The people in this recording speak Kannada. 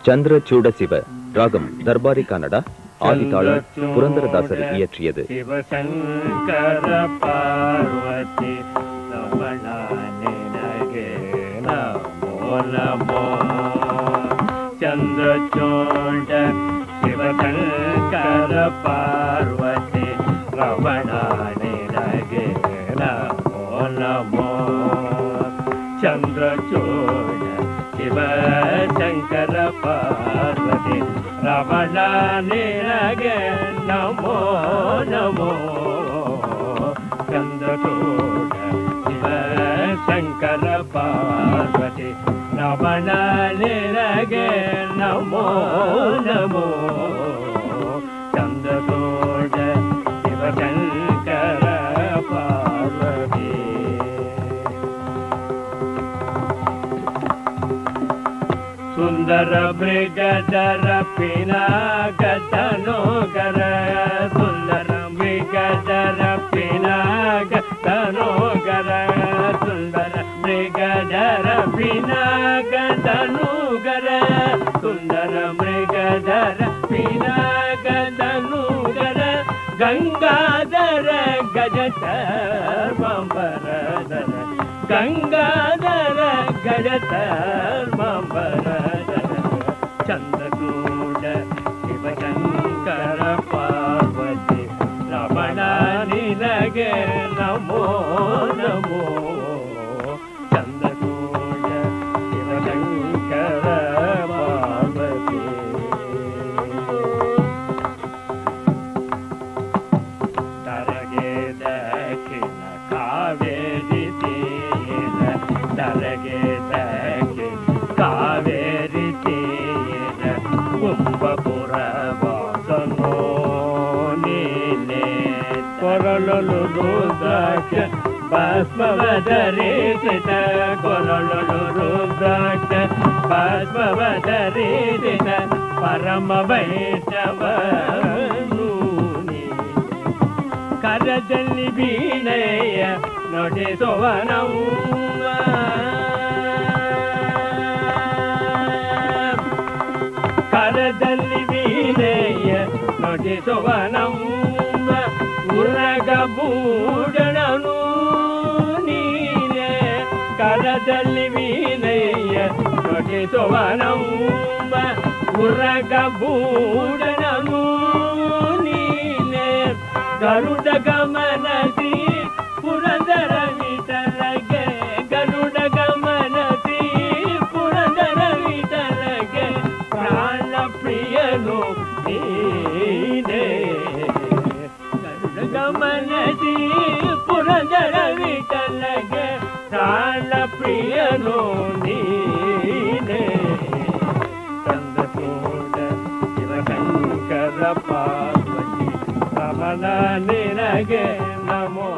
ಚಂದ್ರಚೂಡ ಶಿವ ರಾಗಂ ದರ್ಬಾರಿ ಕನ್ನಡ ಆದಿತಾಳ ಪುರಂದರದಾಸರು ಇಯற்றிಯದು. ಶಿವಶಂಕರ ಪಾರ್ವತಿ ರಮಣ ನಿನಗೆ ನಮೋ ನಮೋ. ಚಂದ್ರಚೂಡ ಶಿವಶಂಕರ ಪಾರ್ವತಿ ರಮಣ ನಿನಗೆ ನಮೋ ನಮೋ. ಚಂದ್ರಚೂಡ ಶಿವಶಂಕರ ಪಾರ್ವತಿ ರಮಣ ನಿನಗೆ ನಮೋ ನಮೋ. ಚಂದ್ರಚೂಡ ಶಿವಶಂಕರ ಪಾರ್ವತಿ ರಮಣ ನಿನಗೆ ನಮೋ ನಮೋ. ಚಂದ್ರಚೂಡ ಶಿವಶಂಕರ ಪಾರ್ವತಿ. ಸುಂದರ ಮೃಗಧರ ಪಿನಾಗತನೋಗರ. ಸುಂದರ ಮೃಗಧರ ಪಿನಾಗತನೋಗರ. ಸುಂದರ ಮೃಗಧರ ಪಿನಾಗತನುಗರ. ಸುಂದರ ಮೃಗಧರ ಪಿನಾಗತನುಗರ. ಗಂಗಾಧರ ಗಜಧರ್ಮಂಬರಧರ. ಗಂಗಾಧರ ಗಜಧರ್ಮಂಬರಧರ. ಚಂದ್ರಚೂಡ ಶಿವಶಂಕರ ಪಾರ್ವತಿ ರಮಣ ನಿನಗೆ ನಮೋ ನಮೋ. ಚಂದ್ರಚೂಡ ಶಿವಶಂಕರ ಪಾರ್ವತಿ. ತರಗೆ ದಕ್ಷಿಣ ಕಾವೇರಿ ತೀರ. ತರಗೆ ದಕ್ಷಿಣ ಕಾವೇರಿ ತೀರ. ಕುಂಭಪುರ ವಾಸನೋ ನೀನೆ. ಕೊರಳಲು ರುದ್ರಾಕ್ಷ ಭಸ್ಮವಧರಿಸಿದ. ಕೊರಳಲು ರುದ್ರಾಕ್ಷ ಭಸ್ಮವಧರಿಸಿದ. ಪರಮ ವೈಷ್ಣವನು ನೀನೆ. ಕರದಲ್ಲಿ ವೀಣೆಯ ನುಡಿಸುವನವ್ವ. ಕರದಲ್ಲಿ ವೀಣೆಯ ನುಡಿಸುವನವ್ವ. ಉರಗಬೂಡಣನು ನೀನೆ. ಕರದಲ್ಲಿ ವೀಣೆಯ ನುಡಿಸುವನವ್ವ. ಉರಗಬೂಡಣನು ನೀನೆ. ಗರುಡ ಗಮನದಿ ಪುರಂದರ ವಿಠಲಗೆ. ಗರುಡ ಗಮನದಿ ಪುರಂದರ ವಿಠಲಗೆ. ಪ್ರಾಣ ಪ್ರಿಯನು ನೀನೆ. ಗರುಡ ಗಮನದಿ ಪುರಂದರ ವಿಠಲಗೆ. ಪ್ರಾಣ ಪ್ರಿಯನು ನೀನೆ. ಚಂದ್ರಚೂಡ ಶಿವಶಂಕರ ಪಾರ್ವತಿ ರಮಣ ನಿನಗೆ ನಮೋ.